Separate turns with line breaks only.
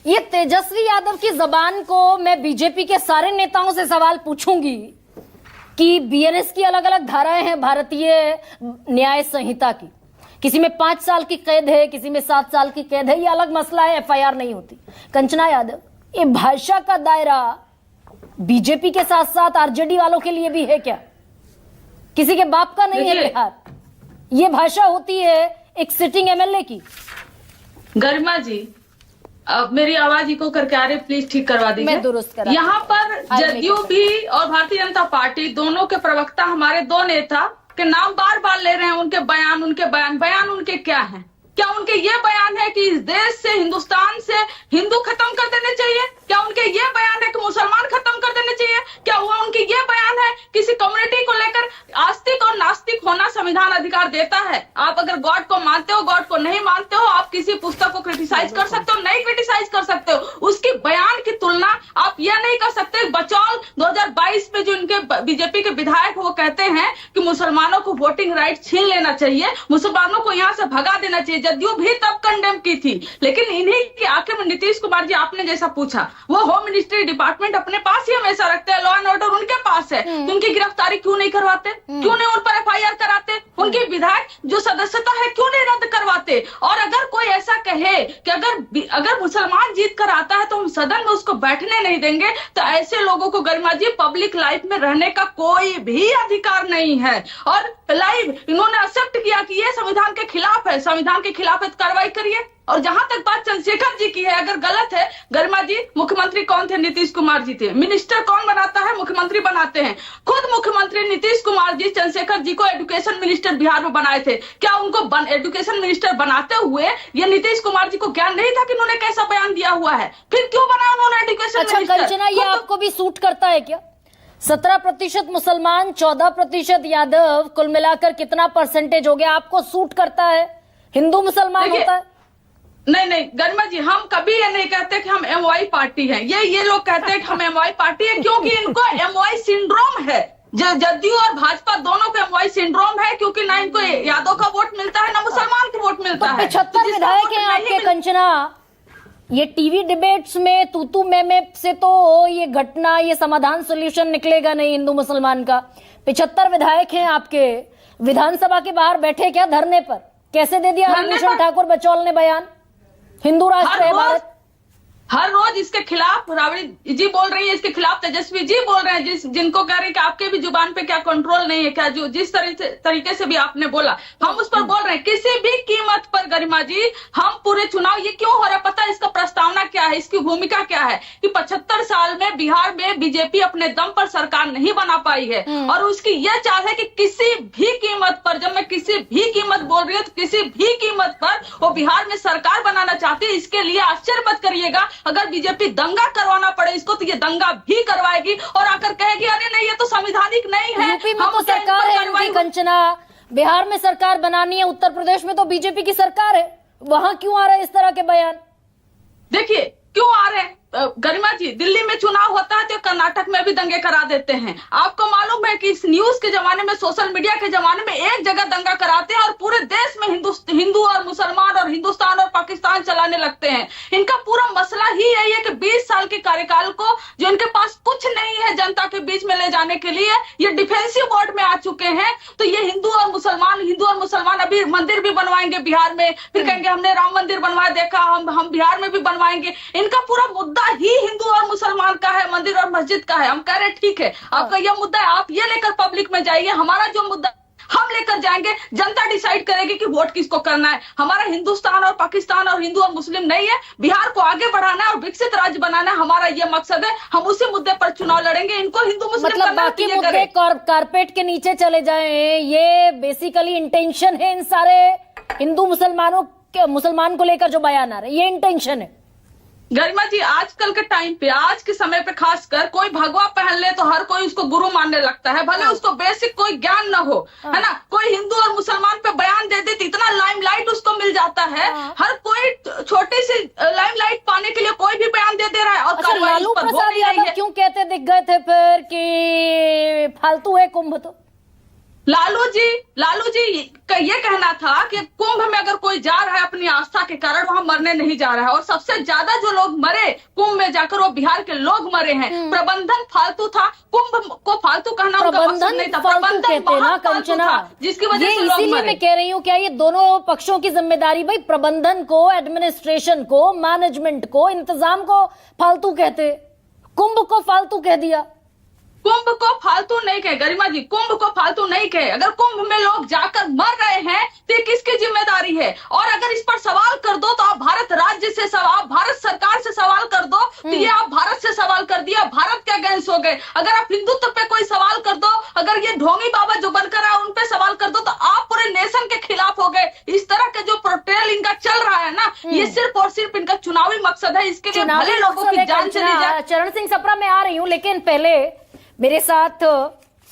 ये तेजस्वी यादव की जबान को मैं बीजेपी के सारे नेताओं से सवाल पूछूंगी कि बीएनएस की अलग अलग धाराएं हैं भारतीय न्याय संहिता की, किसी में 5 साल की कैद है, किसी में 7 साल की कैद है, ये अलग मसला है, एफआईआर नहीं होती। कंचना यादव, ये भाषा का दायरा बीजेपी के साथ साथ आरजेडी वालों के लिए भी है क्या? किसी के बाप का नहीं है बिहार। ये भाषा होती है एक सिटिंग एमएलए की।
गरिमा जी, अब मेरी आवाज इको करके आ रही, प्लीज ठीक करवा दीजिए।
मैं दुरुस्त करा।
यहाँ पर जदयू भी और भारतीय जनता पार्टी दोनों के प्रवक्ता, हमारे 2 नेता के नाम बार बार ले रहे हैं। उनके बयान उनके क्या हैं? क्या उनके ये बयान है कि इस देश से, हिंदुस्तान से हिंदू खत्म कर देने चाहिए? क्या उनके ये बयान है कि मुसलमान खत्म कर देने चाहिए? क्या वो उनके ये बयान है किसी कम्युनिटी को लेकर? आस्तिक और नास्तिक होना संविधान अधिकार देता है। आप अगर गॉड को मानते हो, गॉड को नहीं मानते हो, आप किसी पुस्तक को क्रिटिसाइज कर सकते हो, नहीं क्रिटिसाइज कर सकते हो। उसकी बयान की तुलना आप यह नहीं कर सकते। बचौल 2022 में जो उनके बीजेपी के विधायक वो कहते हैं कि मुसलमानों को वोटिंग राइट छीन लेना चाहिए, मुसलमानों को यहाँ से भगा देना चाहिए। जदयू भी तब कंडेम की थी, लेकिन इन्हीं की आंखें में नीतीश कुमार जी, आपने जैसा पूछा, वो होम मिनिस्ट्री डिपार्टमेंट अपने पास ही हमेशा रखते हैं, लॉ एंड ऑर्डर उनके पास है, तो उनकी गिरफ्तारी क्यों नहीं करवाते? क्यों नहीं उन पर एफआईआर कराते? उनके विधायक जो सदस्यता है क्यों नहीं रद्द करवाते? और अगर कोई ऐसा कहे कि अगर मुसलमान जीत कर आता है तो हम सदन में उसको बैठने नहीं देंगे, तो ऐसे लोगों को गरिमा जी पब्लिक लाइफ में रहने का कोई भी अधिकार नहीं है। और लाइव इन्होंने एक्सेप्ट किया कि ये संविधान के खिलाफ है, संविधान के खिलाफ है तो कार्रवाई करिए। और जहां तक बात चंद्रशेखर जी की है, अगर गलत है, गरिमा जी, मुख्यमंत्री कौन थे? नीतीश कुमार जी थे। मिनिस्टर कौन बनाता है? मुख्यमंत्री बनाते हैं। खुद मुख्यमंत्री नीतीश कुमार जी चंद्रशेखर जी को एजुकेशन मिनिस्टर बिहार में बनाए थे। क्या उनको एजुकेशन मिनिस्टर बनाते हुए ये नीतीश कुमार जी को ज्ञान नहीं था कि उन्होंने कैसा बयान दिया हुआ है? फिर क्यों बनाया उन्होंने एजुकेशन मिनिस्टर?
कंचना, ये आपको भी सूट करता है क्या? 17% मुसलमान, 14% यादव, कुल मिलाकर कितना परसेंटेज हो गया? आपको सूट करता है? हिंदू मुसलमान होता है?
नहीं गरिमा जी, हम कभी ये नहीं कहते कि हम एमवाई पार्टी हैं। ये लोग कहते हैं कि हम एमवाई पार्टी है क्योंकि इनको एमवाई सिंड्रोम है। जदयू और भाजपा दोनों को एमवाई सिंड्रोम है, क्योंकि ना इनको यादव का वोट मिलता है, ना मुसलमान को वोट मिलता है।
75 विधायक हैं आपके कंचना। ये टीवी डिबेट्स में तू मैं से तो ये घटना, ये समाधान सोल्यूशन निकलेगा नहीं हिंदू मुसलमान का। 75 विधायक हैं आपके, विधानसभा के बाहर बैठे क्या धरने पर? कैसे दे दिया हरभूषण ठाकुर बचौल ने बयान? हिंदू राष्ट्र है भारत।
हर रोज इसके खिलाफ राबड़ी जी बोल रही है, इसके खिलाफ तेजस्वी जी बोल रहे हैं, जिनको कह रहे हैं कि आपके भी जुबान पे क्या कंट्रोल नहीं है क्या? जो जिस तरीके से भी आपने बोला, हम उस पर बोल रहे हैं किसी भी कीमत पर। गरिमा जी, हम पूरे चुनाव, ये क्यों हो रहा है पता है? इसका प्रस्तावना क्या है, इसकी भूमिका क्या है कि 75 साल में बिहार में बीजेपी अपने दम पर सरकार नहीं बना पाई है, और उसकी यह चाल है कि किसी भी कीमत पर, जब मैं किसी भी कीमत बोल रही हूँ, तो किसी भी कीमत पर वो बिहार में सरकार बनाना चाहती है। इसके लिए आश्चर्य मत करिएगा अगर बीजेपी दंगा करवाना पड़े इसको, तो ये दंगा भी करवाएगी और आकर कहेगी अरे नहीं, ये तो संवैधानिक नहीं है।
यूपी में तो सरकार है इनकी कंचना, बिहार में सरकार बनानी है, उत्तर प्रदेश में तो बीजेपी की सरकार है, वहां क्यों आ रहे हैं इस तरह के बयान?
देखिए क्यों आ रहे हैं गरिमा जी, दिल्ली में चुनाव होता है तो कर्नाटक में भी दंगे करा देते हैं। आपको मालूम है कि इस न्यूज के जमाने में, सोशल मीडिया के जमाने में एक जगह दंगा कराते हैं और पूरे देश में हिंदू और मुसलमान और हिंदुस्तान और पाकिस्तान चलाने लगते हैं। इनका पूरा मसला ही यही है कि 20 साल के कार्यकाल को, जो इनके पास कुछ नहीं है जनता के बीच में ले जाने के लिए, ये डिफेंसिव मोड में आ चुके हैं। तो ये हिंदू और मुसलमान अभी मंदिर भी बनवाएंगे बिहार में, फिर कहेंगे हमने राम मंदिर बनवाया, देखा हम बिहार में भी बनवाएंगे। इनका पूरा मुद्दा ही हिंदू और मुसलमान का है, मंदिर और मस्जिद का है। हम कह रहे ठीक है, आपका यह मुद्दा है, आप ये लेकर पब्लिक में जाइए, हमारा जो मुद्दा हम लेकर जाएंगे, जनता डिसाइड करेगी कि वोट किसको करना है। हमारा हिंदुस्तान और पाकिस्तान और हिंदू और मुस्लिम नहीं है, बिहार को आगे बढ़ाना है और विकसित राज्य बनाना है, हमारा ये मकसद है। हम उसी मुद्दे पर चुनाव लड़ेंगे। इनको हिंदू मुस्लिम
मतलब बाकी मुद्दे कारपेट के नीचे चले जाएं, ये बेसिकली इंटेंशन है इन सारे हिंदू मुसलमान को लेकर जो बयान आ रहे हैं, ये इंटेंशन है।
गरिमा जी, आजकल के टाइम पे, आज के समय पे खासकर, कोई भगवा पहन ले तो हर कोई उसको गुरु मानने लगता है, भले उसको बेसिक कोई ज्ञान न हो, है ना। कोई हिंदू और मुसलमान पे बयान दे दे तो इतना लाइमलाइट उसको मिल जाता है। हर कोई छोटी सी लाइमलाइट पाने के लिए कोई भी बयान दे रहा है। और
लालू प्रसाद यादव क्यों कहते दिख गए थे फिर कि फालतू है कुंभ? तो
लालू जी का ये कहना था कि कुंभ में अगर कोई जा रहा है अपनी आस्था के कारण वहां मरने नहीं जा रहा है, और सबसे ज्यादा जो लोग मरे कुंभ में जाकर वो बिहार के लोग मरे हैं। प्रबंधन फालतू था, कुंभ को फालतू कहना उनका मकसद नहीं था।
फालतू कहते हैं ना कंचना,
जिसकी वजह
ये
से लोग
इसीलिए
मरे।
मैं कह रही हूँ, क्या ये दोनों पक्षों की जिम्मेदारी, भाई प्रबंधन को, एडमिनिस्ट्रेशन को, मैनेजमेंट को, इंतजाम को फालतू कहते, कुंभ को फालतू कह दिया।
कुंभ को फालतू नहीं कहे गरिमा जी, कुंभ को फालतू नहीं कहे। अगर कुंभ में लोग जाकर मर रहे हैं तो ये किसकी जिम्मेदारी है? और अगर इस पर सवाल कर दो तो आप भारत राज्य से सवाल, आप भारत सरकार से सवाल कर दो तो ये आप भारत से सवाल कर दिया, भारत के अगेंस्ट हो गए। अगर आप हिंदुत्व पे कोई सवाल कर दो, अगर ये ढोंगी बाबा जो बनकर आए उन पे सवाल कर दो तो आप पूरे नेशन के खिलाफ हो गए। इस तरह के जो प्रोटेल इनका चल रहा है ना, ये सिर्फ और सिर्फ इनका चुनावी मकसद है। इसके लिए भले लोगों की जान चली जाए।
चरण सिंह सप्रा, मैं आ रही हूँ, लेकिन पहले मेरे साथ